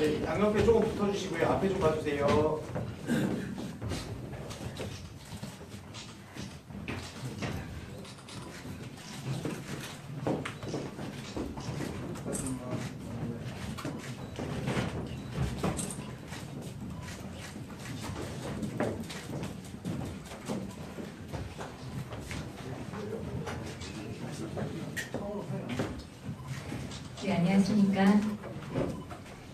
네, 양옆에 조금 붙어주시고요. 앞에 좀 봐주세요. 네, 안녕하십니까.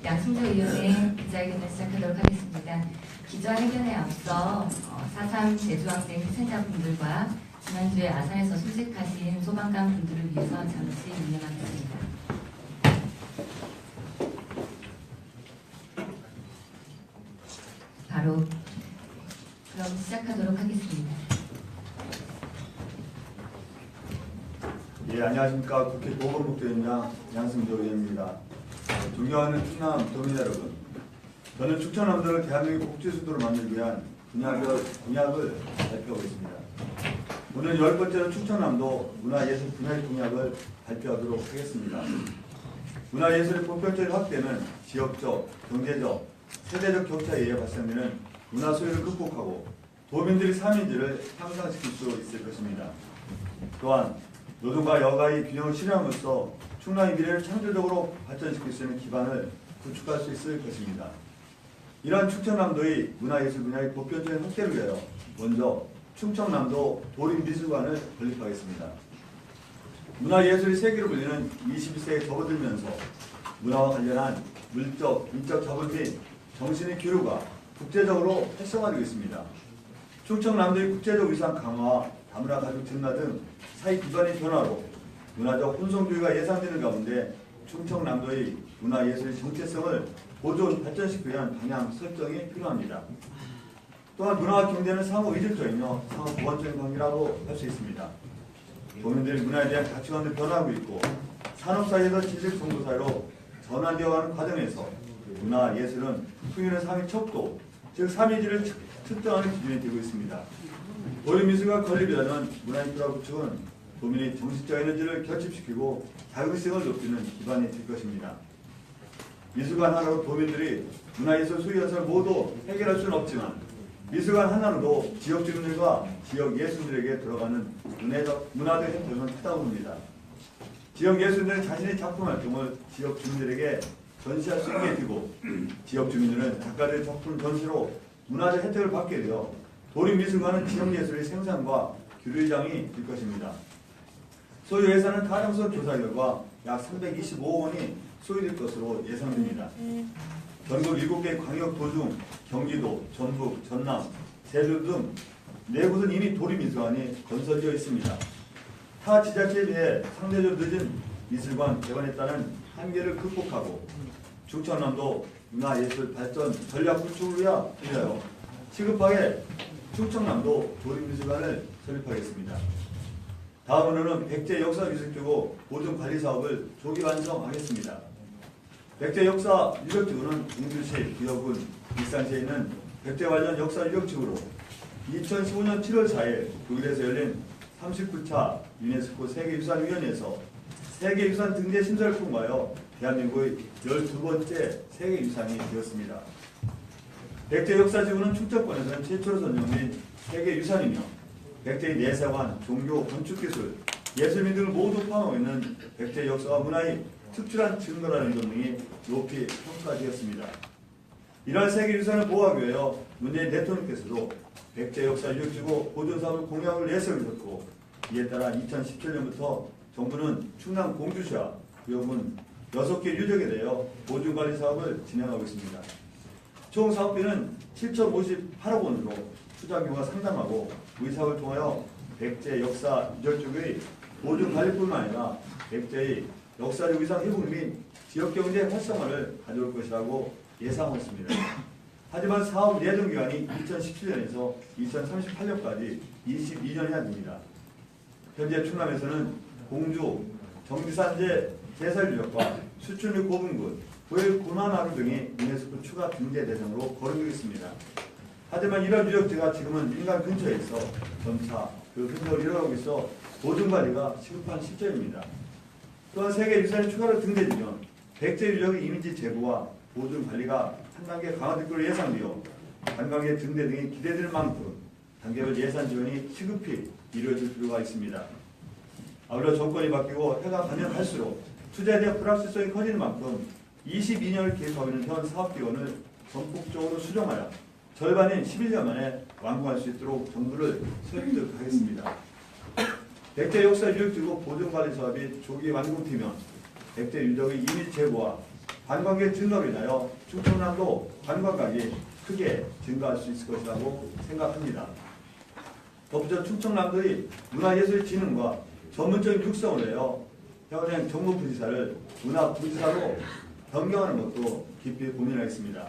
양승조위원회 기자회견을 시작하도록 하겠습니다. 기자회견에 앞서 4.3 제주항쟁 희생자분들과 지난주에 아산에서 순직하신 소방관 분들을 위해서 잠시 운영하겠습니다. 바로 그럼 시작하도록 하겠습니다. 예, 안녕하십니까. 국회 보건복지위원장 양승조 의원입니다. 존경하는 충남 도민 여러분, 저는 충청남도를 대한민국 복지수도로 만들기 위한 공약을 발표하고 있습니다. 오늘 10번째는 충청남도 문화예술 분야의 공약을 발표하도록 하겠습니다. 문화예술의 보편적인 확대는 지역적, 경제적, 세대적 격차에 의해 발생되는 문화 소외를 극복하고 도민들의 삶인지를 향상시킬 수 있을 것입니다. 또한 노동과 여가의 균형을 실현함으로써 충남의 미래를 창조적으로 발전시킬 수 있는 기반을 구축할 수 있을 것입니다. 이러한 충청남도의 문화예술 분야의 보편적인 확대를 위하여 먼저 충청남도 도립미술관을 건립하겠습니다. 문화예술의 세계로 불리는 21세기에 접어들면서 문화와 관련한 물적, 인적 자본 및 정신의 교류가 국제적으로 활성화되고 있습니다. 충청남도의 국제적 위상 강화와 다문화 가족 증가 등 사회 기반의 변화로 문화적 혼성주의가 예상되는 가운데 충청남도의 문화예술의 정체성을 보존, 발전시키기 위한 방향 설정이 필요합니다. 또한 문화와 경제는 상호 의존적이며 상호 보완적인 관계라고 할 수 있습니다. 도민들의 문화에 대한 가치관도 변화하고 있고 산업사회에서 지식정보 사회로 전환되어가는 과정에서 문화예술은 풍요는 삶의 척도, 즉 삶의질을 측정하는 기준이 되고 있습니다. 도립미술과 건립이라는 문화인프라 구축은 도민의 정신적 에너지를 결집시키고 자율성을 높이는 기반이 될 것입니다. 미술관 하나로 도민들이 문화예술 소유 현상을 모두 해결할 수는 없지만 미술관 하나로도 지역 주민들과 지역 예술인들에게 들어가는 문화적 혜택은 크다고 봅니다. 지역 예술인들은 자신의 작품 활동을 지역 주민들에게 전시할 수 있게 되고 지역 주민들은 작가들의 작품 전시로 문화적 혜택을 받게 되어 도립미술관은 지역예술의 생산과 규율장이 될 것입니다. 소유 예산은 가능성 조사 결과 약 325억 원이 소유될 것으로 예상됩니다. 전국 7개 광역도 중 경기도, 전북, 전남, 제주 등 4곳은 이미 도립미술관이 건설되어 있습니다. 타 지자체에 비해 상대적으로 늦은 미술관 개관에 따른 한계를 극복하고 충청남도 문화예술 발전 전략 구축을 위하여 시급하게 충청남도 도립미술관을 설립하겠습니다. 다음으로는 백제 역사유적지구 보존관리 사업을 조기 완성하겠습니다. 백제 역사 유적지구는 공주시, 기여군, 익산시에 있는 백제 관련 역사 유적지구로 2015년 7월 4일 독일에서 열린 39차 유네스코 세계유산위원회에서 세계유산 등재 심사를 통과하여 대한민국의 12번째 세계유산이 되었습니다. 백제 역사지구는 충청권에서는 최초로 선정된 세계유산이며 백제의 내세관, 종교, 건축기술, 예술민 등을 모두 포함하고 있는 백제 역사와 문화의 특출한 증거라는 점 등이 높이 평가되었습니다. 이러한 세계유산을 보호하기 위하여 문재인 대통령께서도 백제 역사 유적지구 보존사업을 공약을 내세우셨고 이에 따라 2017년부터 정부는 충남 공주시와 기여군 6개 유적에 대하여 보존관리 사업을 진행하고 있습니다. 총 사업비는 7,058억 원으로 투자 규모가 상당하고 이 사업을 통하여 백제 역사 유적지구의 보존관리뿐만 아니라 백제의 역사적 위상 회복 및 지역경제 활성화를 가져올 것이라고 예상하고 있습니다. 하지만 사업 예정 기간이 2017년에서 2038년까지 22년이나 됩니다. 현재 충남에서는 공주, 정지산재 제설유적과 수출류 고분군, 고일군화나루 등이 유네스코 추가 등재 대상으로 거론되고 있습니다. 하지만 이런 유적지가 지금은 인간 근처에 있어 점차 그 흔적을 잃어가고 있어 보존관리가 시급한 시점입니다. 또한 세계유산이 추가로 등재되면 백제 유적의 이미지 제고와 보존 관리가 한 단계 강화될 것으로 예상되어 관광의 증대 등이 기대될 만큼 단계별 예산 지원이 시급히 이루어질 필요가 있습니다. 아울러 정권이 바뀌고 해가 가면 갈수록 투자에 대한 불확실성이 커지는 만큼 22년을 계획하고 있는 현 사업기원을 전폭적으로 수정하여 절반인 11년 만에 완공할 수 있도록 정부를 설득하겠습니다. 백제 역사 유적지구 보존관리 사업이 조기 완공되면 백제 유적의 이미지 제고와 관광객 증가로 인하여 충청남도 관광객이 크게 증가할 수 있을 것이라고 생각합니다. 덧붙여 충청남도의 문화예술진흥과 전문적인 육성을 내어 현행 정무부지사를 문화부지사로 변경하는 것도 깊이 고민하겠습니다.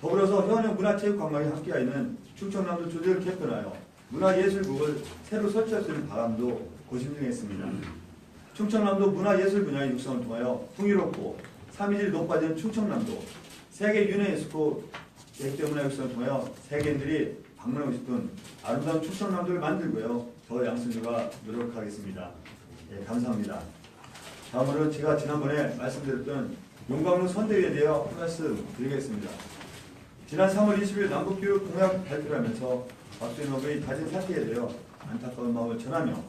더불어서 현행 문화체육관광이 함께하 있는 충청남도 조직을 개편하여 문화예술국을 새로 설치할 수 있는 바람도 고심 중에 있습니다. 충청남도 문화예술 분야의 육성을 통하여 풍요롭고 삼위질이 높아진 충청남도 세계 유네스코 백제문화 육성을 통하여 세계인들이 방문하고 싶은 아름다운 충청남도를 만들고요. 저 양승주가 노력하겠습니다. 예, 감사합니다. 다음으로 제가 지난번에 말씀드렸던 용광로 선대위에 대해 한 말씀 드리겠습니다. 지난 3월 20일 남북교육 공약 발표를 하면서 박수현 후보의 가진 사태에 대해 안타까운 마음을 전하며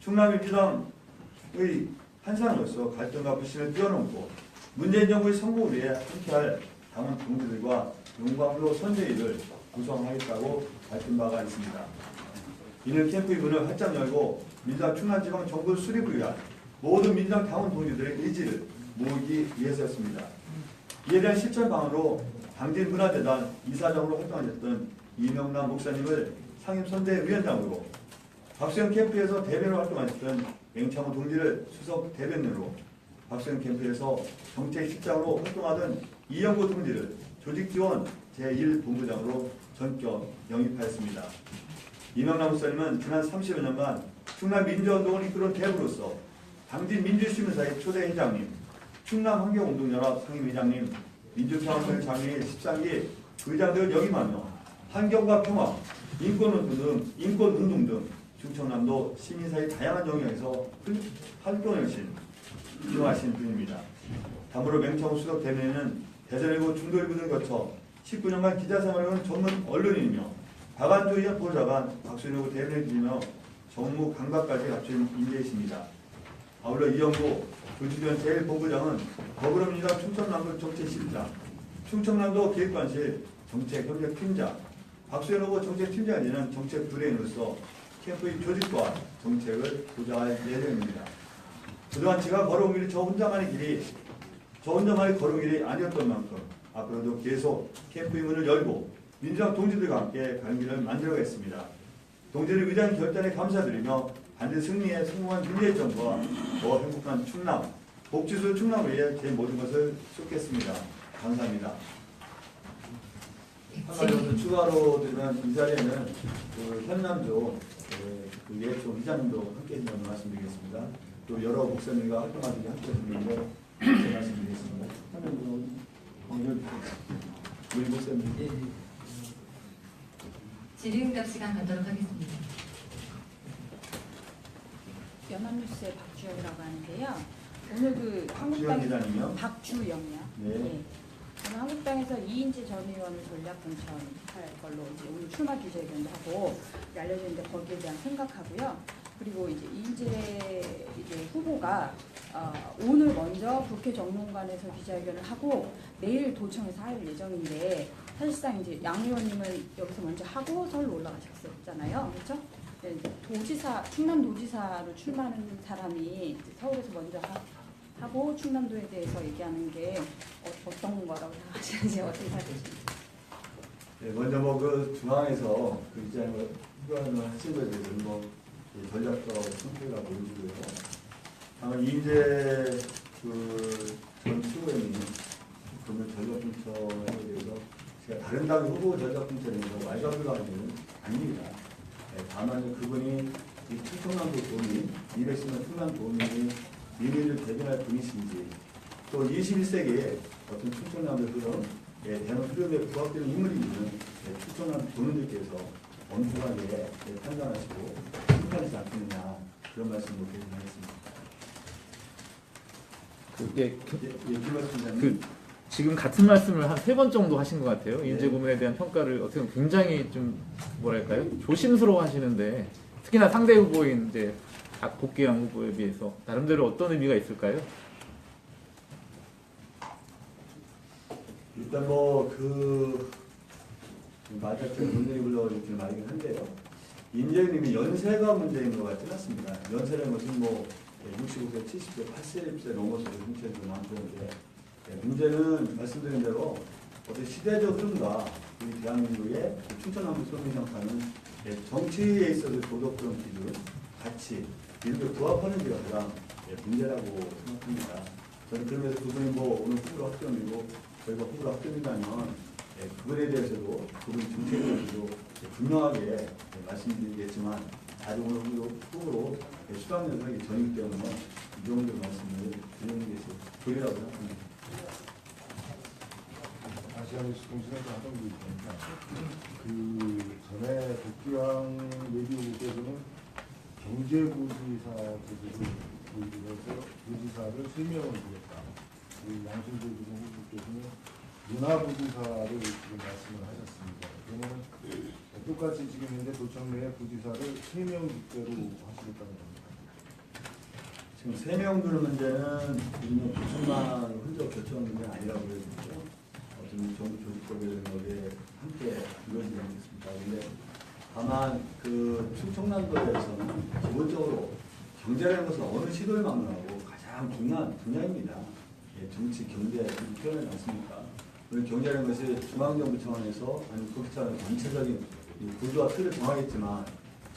충남 민주당의 한상으로서 갈등과 불신을 뛰어넘고 문재인 정부의 성공을 위해 함께할 당원 동지들과 용광로 선대위를 구성하겠다고 밝힌 바가 있습니다. 이는 캠프의 문을 활짝 열고 민주당 충남지방 정부 수립을 위한 모든 민주당 당원 동지들의 의지를 모으기 위해서였습니다. 이에 대한 실천 방안으로 당진문화재단 이사장으로 활동하셨던 이명남 목사님을 상임선대위원장으로 박수영 캠프에서 대변으로 활동하셨던 맹창호 동지를 수석 대변인으로 박수영 캠프에서 정책실장으로 활동하던 이영구 동지를 조직지원 제1본부장으로 전격 영입하였습니다. 이명남 목사님은 지난 30여 년간 충남 민주운동을 이끌어온 대부로서 당진 민주시민사회 초대 회장님, 충남환경운동연합 상임회장님, 민주평화회 장애인 13기 의장들을 역임하며 환경과 평화, 인권운동 등 충청남도 시민사회 다양한 영역에서 활동하신 훌륭하신 분입니다. 다음으로 맹창호 수석 대변인은 대전일보 중도일보 등 거쳐 19년간 기자생활을 한 전문 언론인이며 박안조 보좌관 박수현 후보 대변인이며 정무 감각까지 갖춘 인재이십니다. 아울러 이영구 조직위원 제1본부장은 더불어민주당 충청남도 정책실장, 충청남도 기획관실 정책협력팀장, 박수현 후보 정책팀장이 되는 정책부대인으로서 캠프의 조직과 정책을 보좌할 예정입니다. 그동안 제가 걸어온 길이 저 혼자만의 걸어온 길이 아니었던 만큼 앞으로도 계속 캠프의 문을 열고 민주당 동지들과 함께 가는 길을 만들어가겠습니다. 동지들 위대한 결단에 감사드리며 반드시 승리에 성공한 민주의 정부와 더 행복한 충남, 복지수 충남을 위해 제 모든 것을 쏟겠습니다. 감사합니다. 한 가지 더 추가로 드리면 이 자리에는 그 현남조 그 예총 이장님도 함께 해주셔서 말씀드리겠습니다. 또 여러 목사님과 활동하는 게 함께 해주는데 말씀드리겠습니다. 현남조 우리 목사님. 질의응답 시간 갖도록 하겠습니다. 연합뉴스의 박주영이라고 하는데요. 오늘 그 박주영 한국당 기자님이요? 박주영이요. 네. 예. 오늘 한국당에서 이인재 전 의원을 전략 공천할 걸로 이제 오늘 출마 기자회견도 하고 알려져 있는데 거기에 대한 생각하고요. 그리고 이제 이인재 후보가 오늘 먼저 국회 정론관에서 기자회견을 하고 내일 도청에서 할 예정인데 사실상 이제 양 의원님은 여기서 먼저 하고 서울로 올라가셨었잖아요. 그렇죠? 네, 충남도지사로 출마하는 사람이 서울에서 먼저 하고 충남도에 대해서 얘기하는 게 어떤 거라고 생각하시는지 어떻게 생각하십니까? 네, 먼저 그 중앙에서 그 입장을 후보를 하신 거에 대해서는 전략적 선택가 보여주고요. 다만 이인재 전 최고위원이 그러면 전략 공천에 대해서 제가 다른 당 후보 전략 공천에서 말가불가하는 건 아닙니다. 네, 다만 그분이 이 충청남도 도민, 210만 충남 도민이 민의를 대변할 분이신지 또 21세기에 어떤 충청남도 흐름, 대한 흐름에 부합되는 인물인지는 충청남 도민들께서 엄중하게 판단하시고 심판하지 않겠느냐 그런 말씀을 드리겠습니다. 그게 김 말씀자님. 그 지금 같은 말씀을 한 3번 정도 하신 것 같아요. 네. 인재 고문에 대한 평가를 어떻게 보면 굉장히 좀 뭐랄까요? 조심스러워 하시는데 특히나 상대 후보인 이제 복귀양 후보에 비해서 나름대로 어떤 의미가 있을까요? 일단 뭐그 맞았던 문제이 불러오긴 말이긴 한데요. 인재님이 연세가 문제인 것 같지는 않습니다. 연세라는 것은 뭐 65세, 70세, 80세 넘어서 문제도 많던데 문제는 말씀드린 대로 어떤 시대적 흐름과 우리 대한민국의 충청남도 소민정파는 정치에 있어서 도덕적 기준, 가치, 이런 게 부합하는지가 가장 문제라고 생각합니다. 저는 그러면서 그분이 뭐 오늘 후보로 확정이고 저희가 후보로 확정이라면 그분에 대해서도 그분 정책에 대해서도 분명하게 말씀드리겠지만 아직 오늘 후보로 수당 연설이 전이기 때문에 이 정도 말씀을 드리는 것이 도리라고 생각합니다. 아시아뉴스 공신에서 하던 게 있으니까 그 전에 복귀왕 내교국에서는 경제부지사 제도를 도입해서 부지사를 3명을 두겠다. 양승조 후보께서는 문화부지사를 지금 말씀을 하셨습니다. 그러면 똑같이 지금 현재 도청 내에 부지사를 3명 직대로 하시겠다는 겁니다. 지금 3명 두는 문제는 우리는 도청만 혼자 결정하는 문제는 아니라고 그랬죠. 어떤 정부 조직법이라는 것에 함께 이루어지지 않겠습니까? 그런데 다만 그 충청남도에서는 기본적으로 경제라는 것은 어느 시도를 막론하고 가장 중요한 분야입니다. 정치, 경제 표현하지 않습니까? 우리 경제라는 것이 중앙정부 차원에서 아니면 국회 차원에서 전체적인 구조와 틀을 정하겠지만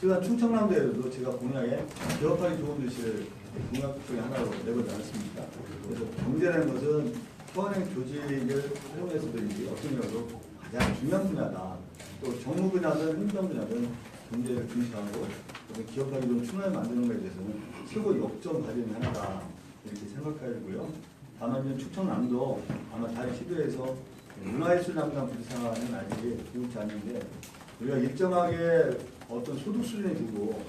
제가 충청남도에도 제가 공약에 기업하기 좋은 도시를 공약 중에 하나로 내걸지 않습니까? 그래서 경제라는 것은 현행 조직을 활용해서든지 어떤 경우도 가장 중요한 분야다. 또 정무 분야든 행정 분야든 경제를 중시하고 기업하기 좋은 충원을 만드는 것에 대해서는 최고 역점 과제는 하나다 이렇게 생각하고요. 다만 이제 충청남도 아마 다른 시도에서 문화예술담당 부지사는 아직 기울지 않는데 우리가 일정하게 어떤 소득 수준이 두고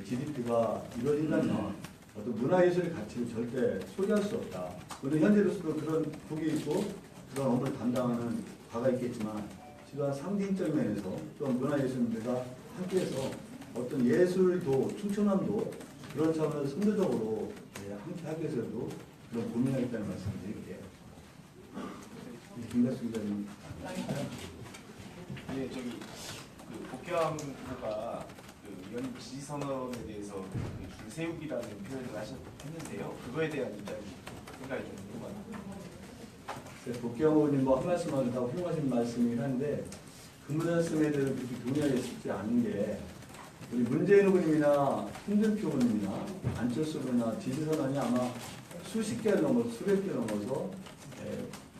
GDP가 이루어진다면 어떤 문화예술의 가치를 절대 소개할 수 없다. 우리 현재로서도 그런 국이 있고 그런 업무를 담당하는 과가 있겠지만 지금 상징적인 면에서 또 문화예술인들과 함께해서 어떤 예술도 충청남도 그런 차원에서 선도적으로 함께 하기 위해서도 그런 고민하고 있다는 말씀을 드릴게요. 김다수 기자님. 예, 저기 그 복귀왕 후보가 그 의원 지지 선언에 대해서 그 줄세우기라는 표현을 했는데요. 그거에 대한 생각이 좀 궁금합니다. 복귀왕 후보님 뭐 한 말씀 하셨다고 훌륭하신 말씀이긴 한데 그 말씀에 대해서 그렇게 동의하기 쉽지 않은 게 우리 문재인 후보님이나 홍준표 후보님이나 안철수 후보나 지지 선언이 아마 수십 개를 넘어서 수백 개 넘어서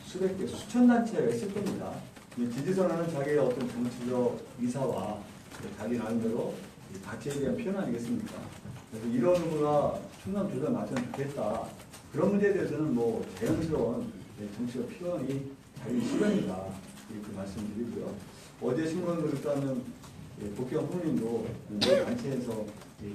수백 개 수천 단체가 있을 겁니다. 지지선언은 자기의 어떤 정치적 의사와 자기 나름대로 가치에 대한 표현 아니겠습니까? 그래서 이런 후보가 충남 조사를 맞으면 좋겠다. 그런 문제에 대해서는 뭐 자연스러운 정치적 표현이 자기 시간이다. 이렇게 말씀드리고요. 어제 신문을 따면 복귀왕 후보님도 단체에서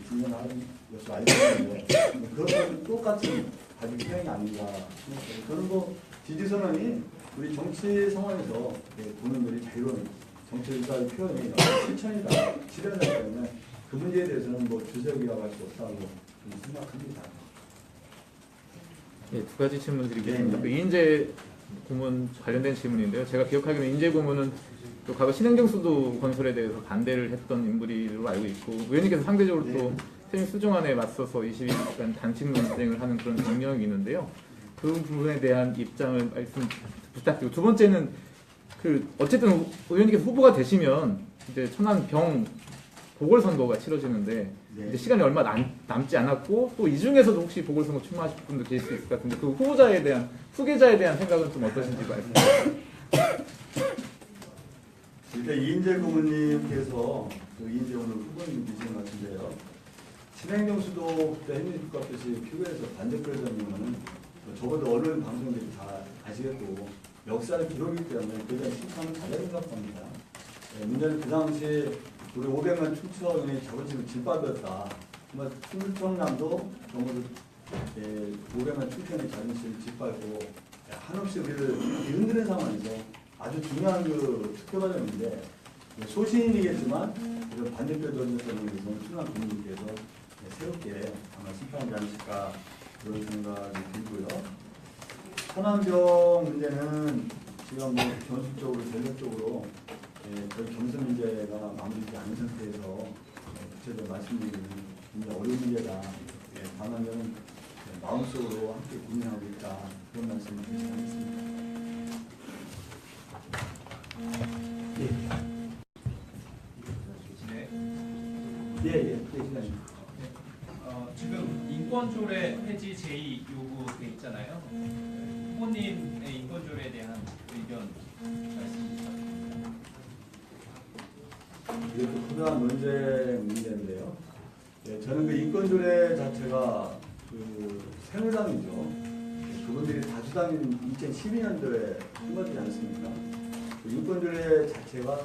진행하는 것을 알고 있는데 그것은 똑같은 가족 표현이 아닌가 생각해요. 저는 뭐 지지선언이 우리 정치 상황에서 국민들이 자유로운 정치 의사의 표현이 실천이다, 실현이다 때문에 그 문제에 대해서는 뭐 주세우기라고 할 수 없다고 생각합니다. 네, 두 가지 질문 드리겠습니다. 네. 그 인재 고문 관련된 질문인데요. 제가 기억하기로는 인재 고문은 또 과거 신행정수도 건설에 대해서 반대를 했던 인물로 알고 있고 의원님께서 상대적으로 또 세미 수정안에 맞서서 22시간 단식 논쟁을 하는 그런 경력이 있는데요. 그 부분에 대한 입장을 말씀 부탁드리고 두 번째는 그 어쨌든 의원님께서 후보가 되시면 이제 천안병 보궐선거가 치러지는데 네. 이제 시간이 얼마 남지 않았고 또 이 중에서도 혹시 보궐선거 출마하실 분도 계실 수 있을 것 같은데 그 후보자에 대한 후계자에 대한 생각은 좀 어떠신지 말씀해 주세요. 일단 이인재 고문님께서 그 이인재 오늘 후보님 주신 것 같은데요. 신행정수도 그때 행정국가뜻이 표결에서 반대표를 잡으면은 저보다 언론 방송들이 다 아시겠고 역사를 기록이기 때문에 그에 대한 실천은 잘해야 생각합니다. 문제는 그 당시 우리 500만 충청이 자본심을 짓밟았다. 정말 충청남도 전부 500만 충청의 자존심을 짓밟고 한없이 우리를 흔드는 상황에서 아주 중요한 그 투표 과정인데 소신이겠지만 이런 반대표 전쟁성을 위해서 충남 국민께서 새롭게 아마 심판하지 않으실까 그런 생각이 들고요. 천안병 문제는 지금 뭐 전술적으로 전략적으로 거의 경선 문제가 마무리되지 않은 상태에서 구체적으로 말씀드리기는 굉장히 어려운 문제다. 다만 저는 마음속으로 함께 고민하고 있다. 그런 말씀을 드리겠습니다. 예, 시간입니다. 지금 인권조례 폐지 제2 요구돼 있잖아요. 후보님의 인권조례에 대한 의견 말씀 부탁드립니다. 이것도 중요한 문제인데요. 저는 그 인권조례 자체가 그 새누리당이죠. 그분들이 다수당인 2012년도에 통과되지 않습니까? 그 인권조례 자체가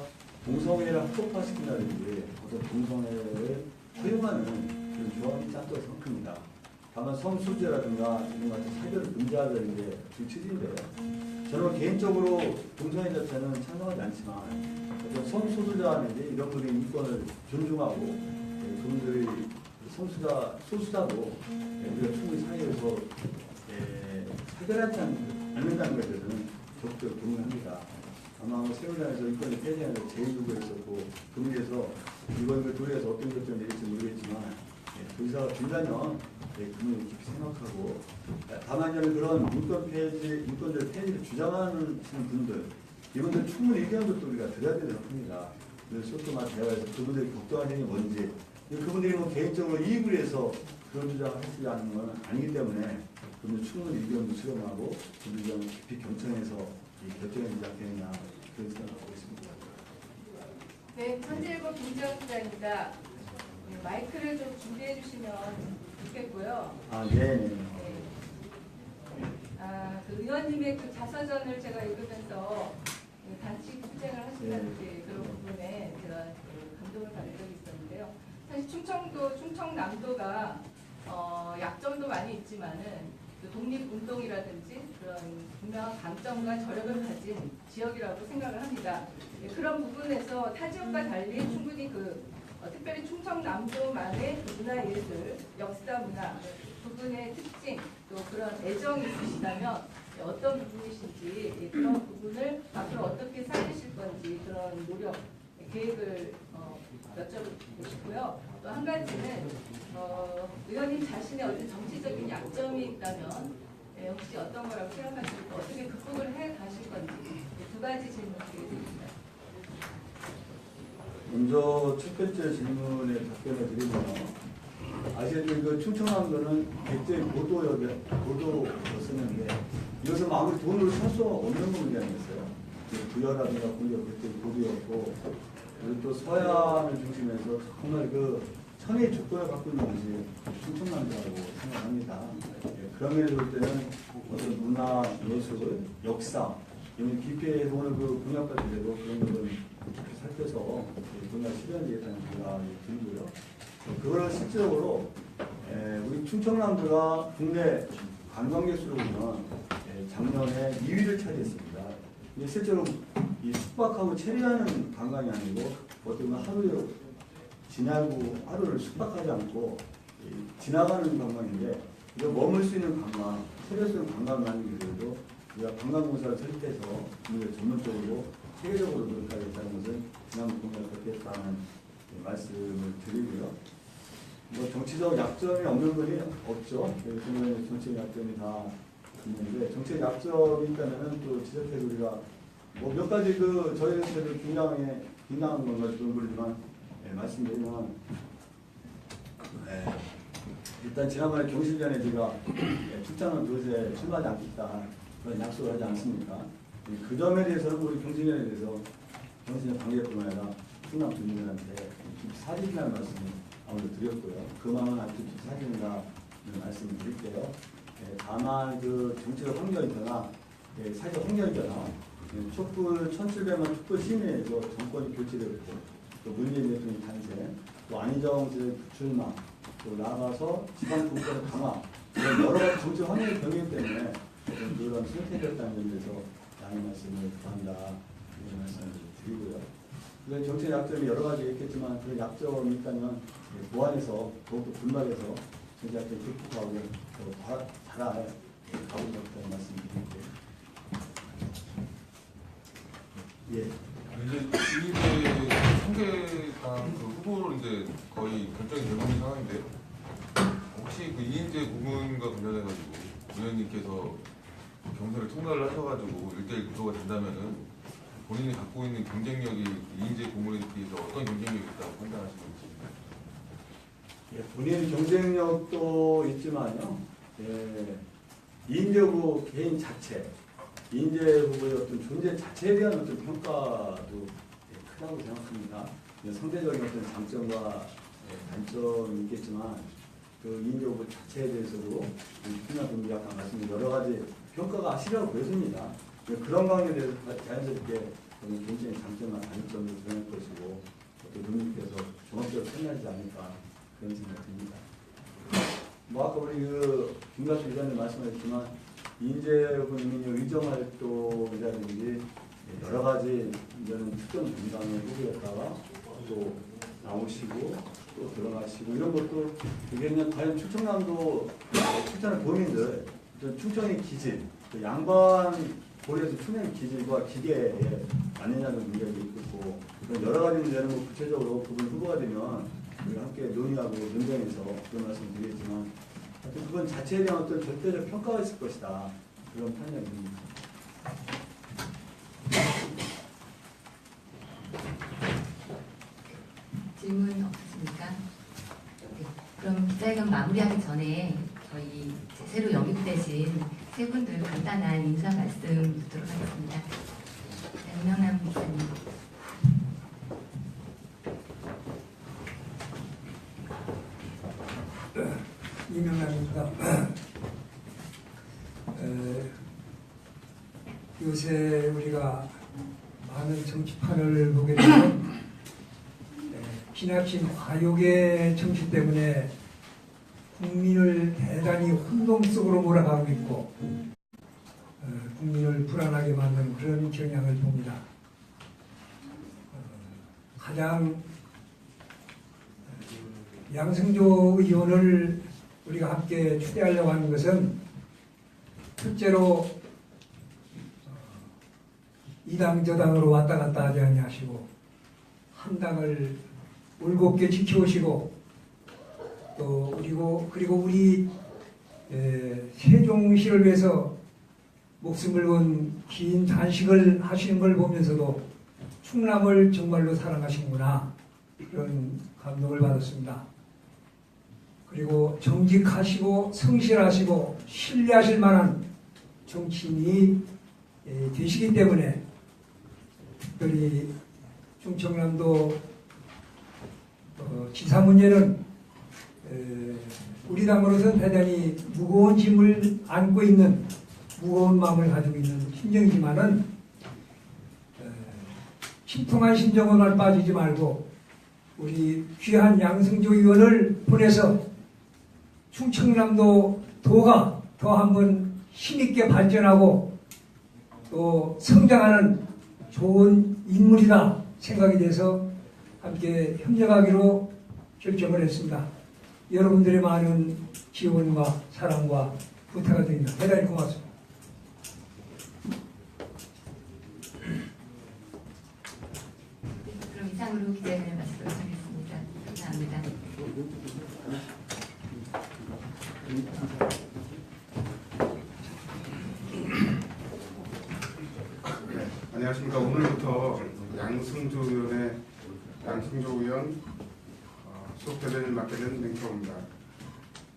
동성애를 합법화시킨다든지 어떤 동성애를 허용하는 그런 조항이 짠도 성큽니다. 다만 성소수자라든가 이런 같은 사교를 금지하자는 게 주 취지인데요. 저는 개인적으로 동성애 자체는 찬성하지 않지만 어떤 성소수자라든지 이런 분의 인권을 존중하고 그분들이 소수자도 우리가 충분히 사회에서 사결하지 않는다는 것에 대해서는 적극적으로 동의합니다. 아마 새누리당에서 인권을 폐지하는 데 제일 요구했었고 그분에서 이번 조례에서 어떤 결정을 내릴지 모르겠지만 의사가 된다면 그분을 깊이 생각하고 다만 저는 그런 인권적 폐지를 주장하는 분들 이분들 충분히 의견도 우리가 들어야 되는 겁니다. 그래서 소통한 대화에서 그분들이 걱정하는 점이 뭔지 그분들이 뭐 개인적으로 이익을 위해서 그런 주장을 하지 않는 건 아니기 때문에 그분들 충분히 의견도 수렴하고 그분들 좀 깊이 경청해서 결정해 주지 않겠느냐 그런 생각하고 있습니다. 네, 현재일보 김지영 기자입니다. 마이크를 좀 준비해 주시면 좋겠고요. 네. 그 의원님의 그 자서전을 제가 읽으면서 단식 투쟁을 하신다든지 그런 부분에 제가 감동을 받은 적이 있었는데요. 사실 충청남도가 약점도 많이 있지만은 독립운동이라든지 그런 분명한 강점과 저력을 가진 지역이라고 생각을 합니다. 그런 부분에서 타 지역과 달리 충분히 특별히 충청남도만의 문화예술, 역사 문화 부분의 특징 또 그런 애정이 있으시다면 어떤 부분이신지 그런 부분을 앞으로 어떻게 살리실 건지 그런 노력, 계획을 여쭤보고 싶고요. 또 한 가지는 의원님 자신의 어떤 정치적인 약점이 있다면 혹시 어떤 거라고 생각하시고 어떻게 극복을 해 가실 건지 두 가지 질문 드리겠습니다. 먼저 첫 번째 질문에 답변을 드리면 아시다시피 그 충청남도는 백제의 고도였었는데 이것을 아무리 돈으로 살 수 없는 문제 아니겠어요? 부여라든가 공격 백제의 고도였고 그리고 또 서양을 중심해서 정말 그 천혜의 조건을 갖고 있는 것이 충청남도라고 생각합니다. 그런 면에서 볼 때는 어떤 문화, 예술, 역사 이런 깊이 오늘 그 공약 같은 데도 그런 것을 살펴서 공약 실현되겠다는 생각이 들고요. 그걸 실질적으로 우리 충청남도가 국내 관광객 수로 보면 작년에 2위를 차지했습니다. 근데 실제로 이 숙박하고 체류하는 관광이 아니고 어떻게 보면 하루에 지나고 하루를 숙박하지 않고 지나가는 관광인데 이거 머물 수 있는 관광, 체류 수 있는 관광이 아니더라도 우리가 관광공사를 설립해서 전문적으로 세계적으로 노력하겠다는 것을 지난번 공약을 그렇겠다는 말씀을 드리고요. 뭐 정치적 약점이 없는 분이 없죠. 그래서 정치적 약점이 다 있는데 정치적 약점이 있다면은 또 지적해서 우리가 뭐 몇 가지 저희한테도 긴장한 건 가지고 모르지만 말씀드리면 일단 지난번에 경실전에 제가 출장은 도시에 출마하지 않겠다 그런 약속을 하지 않습니까? 그 점에 대해서는 우리 경실전에 대해서 경실전 관계뿐만 아니라 충남 주민들한테 사진이라는 말씀을 아무래도 드렸고요. 그 마음은 아주 사진이라 말씀을 드릴게요. 다만 그 정치적 환경이 변화, 사회적 환경이 변화, 촛불 1700만 촛불 시민에서 정권이 교체되었고 또 문재인 대통령 탄생, 또 안희정 지사의 부출마, 또 나아가서 지방 공권 강화 이런 여러 가지 정치 환경의 변경 때문에 그런 선택이었다는 점에서 양해 말씀을 구한다 이런 말씀을 드리고요. 그런 정책 약점이 여러 가지 있겠지만 그 약점이 있다면 보완해서 더욱더 분발해서 정책 약점 극복하고 더 잘할 가보겠다는 말씀드리고요. 예. 이제 이인재 상대당 그 후보로 이제 거의 결정이 되고 있는 상황인데요. 혹시 그 이인재 고문과 관련해가지고 의원님께서 경선을 통과를 하셔가지고 1대1 구도가 된다면은 본인이 갖고 있는 경쟁력이 이인재 고문에 비해서 어떤 경쟁력이 있다고 판단하시는지. 예, 본인 경쟁력도 있지만요. 예, 이인재 후보 개인 자체, 이인재 후보의 어떤 존재 자체에 대한 어떤 평가도 크다고 생각합니다. 상대적인 어떤 장점과 단점이 있겠지만 그 이인재 후보 자체에 대해서도 김민하 분이 아까 말씀드린 여러 가지 평가가 하시려고 보여집니다. 그런 관계에 대해서 자연스럽게 굉장히 장점과 단점을 드러낼 것이고 또 눈밑에서 종합적으로 판단하지 않을까 그런 생각이 듭니다. 뭐 아까 우리 그 김갑수 기자님 말씀하셨지만 이인재 후보님이 의정활동이라든지 여러 가지 이제는 특정 정당의 후보였다가 또 나오시고 또 들어가시고 이런 것도 이게 그냥 과연 충청남도 충청의 도민들 충청의 기질 양반 고려에서 충청의 기질과 기계에 맞느냐는 문제가 있고 여러 가지 문제는 뭐 구체적으로 그분 후보가 되면 우리가 함께 논의하고 논쟁해서 그런 말씀 드리겠지만 하여튼 그건 자체에 대한 어떤 절대적 평가가 있을 것이다 그런 판단이 듭니다. 질문 없으십니까? 네. 그럼 기자회견 마무리하기 전에 저희 새로 영입되신 세 분들 간단한 인사 말씀 듣도록 하겠습니다. 양명남 목사님. 이명남입니다. 요새 우리가 많은 정치판을 보게 되면 지나친 과욕의 정치 때문에 국민을 대단히 혼동 속으로 몰아가고 있고 국민을 불안하게 만든 그런 경향을 봅니다. 가장 양승조 의원을 우리가 함께 추대하려고 하는 것은 실제로 이 당 저 당으로 왔다 갔다 하지 아니하시고 한 당을 올곧게 지켜오시고 또 그리고 우리 세종시를 위해서 목숨을 건 긴 단식을 하시는 걸 보면서도 충남을 정말로 사랑하시는구나 그런 감동을 받았습니다. 그리고 정직하시고 성실하시고 신뢰하실 만한 정치인이 되시기 때문에 특별히 충청남도 지사 문제는 우리 당으로서는 대단히 무거운 짐을 안고 있는 무거운 마음을 가지고 있는 심정이지만은 신통한 심정은 빠지지 말고 우리 귀한 양승조 의원을 보내서 충청남도 도가 더 한번 힘있게 발전하고 또 성장하는 좋은 인물이다 생각이 돼서 함께 협력하기로 결정을 했습니다. 여러분들의 많은 지원과 사랑과 부탁을 드립니다. 대단히 고맙습니다. 그럼 이상으로 기자회견을 마치도록 하겠습니다. 감사합니다. 안녕하십니까. 오늘부터 양승조 의원 수석 대변인을 맡게 된 맹태호입니다.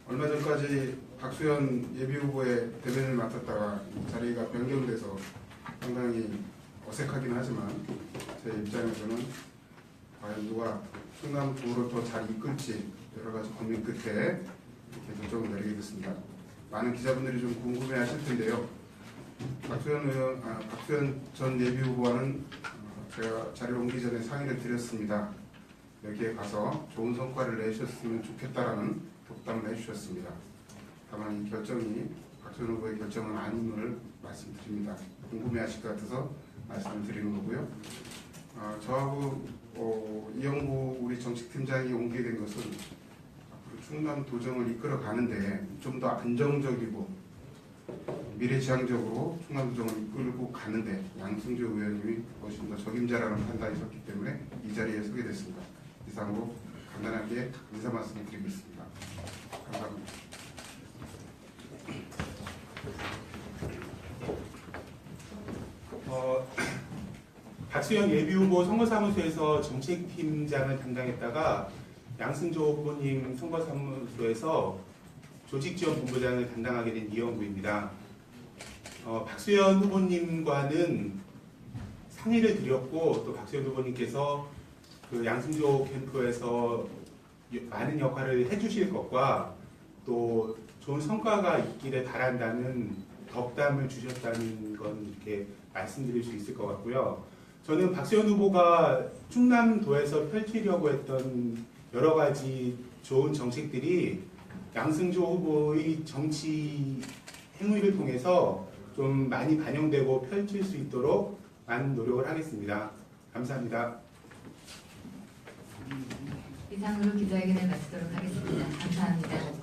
얼마 전까지 박수현 예비후보의 대변인을 맡았다가 자리가 변경돼서 상당히 어색하긴 하지만 제 입장에서는 과연 누가 충남 도를 더 잘 이끌지 여러 가지 고민 끝에 이렇게 결정을 내리게 됐습니다. 많은 기자분들이 좀 궁금해하실 텐데요. 박수현 전 예비후보와는 제가 자리를 옮기기 전에 상의를 드렸습니다. 여기에 가서 좋은 성과를 내셨으면 좋겠다라는 독담을 해주셨습니다. 다만 이 결정이 박수현 후보의 결정은 아님을 말씀드립니다. 궁금해하실 것 같아서 말씀을 드리는 거고요. 저하고 이영구 우리 정책팀장이 옮기게 된 것은 앞으로 충남 도정을 이끌어 가는데 좀 더 안정적이고 미래지향적으로 충남 도정을 이끌고 가는데 양승조 의원님이 훨씬 더 적임자라는 판단이 섰기 때문에 이 자리에 서게 됐습니다. 이상으로 간단하게 인사 말씀을 드리겠습니다. 감사합니다. 박수현 예비후보 선거사무소에서 정책팀장을 담당했다가 양승조 후보님 선거사무소에서 조직지원본부장을 담당하게 된 이영구입니다. 박수현 후보님과는 상의를 드렸고 또 박수현 후보님께서 그 양승조 캠프에서 많은 역할을 해주실 것과 또 좋은 성과가 있기를 바란다는 덕담을 주셨다는 건 이렇게 말씀드릴 수 있을 것 같고요. 저는 박수현 후보가 충남도에서 펼치려고 했던 여러 가지 좋은 정책들이 양승조 후보의 정치 행위를 통해서 좀 많이 반영되고 펼칠 수 있도록 많은 노력을 하겠습니다. 감사합니다. 이상으로 기자회견을 마치도록 하겠습니다. 감사합니다.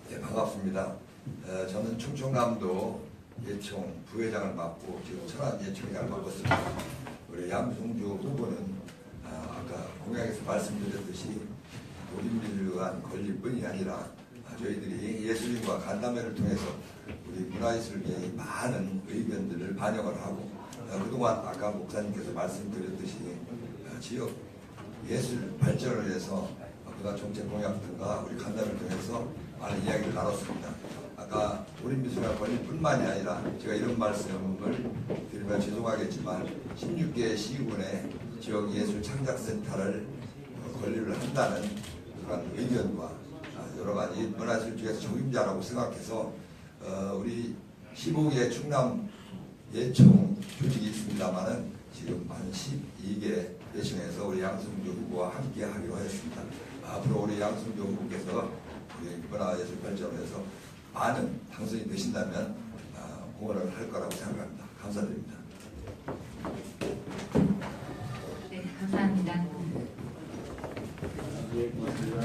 네, 반갑습니다. 저는 충청남도 예총 부회장을 맡고 지금 천안 예총장을 맡고 있습니다. 우리 양승조 후보는 아까 공약에서 말씀드렸듯이 노인들을 위한 권리뿐이 아니라 저희들이 예술인과 간담회를 통해서 우리 문화예술계의 많은 의견들을 반영을 하고 그동안 아까 목사님께서 말씀드렸듯이 지역 예술 발전을 위해서 그동안 정책 공약 등과 우리 간담회를 통해서 많은 이야기를 나눴습니다. 아까 도림미술관 권리뿐만이 아니라 제가 이런 말씀을 드리면 죄송하겠지만 16개 시군의 지역 예술 창작센터를 건립을 한다는 그런 의견과 여러 가지 문화예술 쪽에서 적임자라고 생각해서 우리 15개 충남 예총 조직이 있습니다만은 지금 한 12개 예총에서 우리 양승조 후보와 함께 하기로 했습니다. 앞으로 우리 양승조 후보께서 우리 문화예술 발전을 해서 많은 당선이 되신다면 공헌을 할 거라고 생각합니다. 감사드립니다. 네, 감사합니다. 예, 고맙습니다.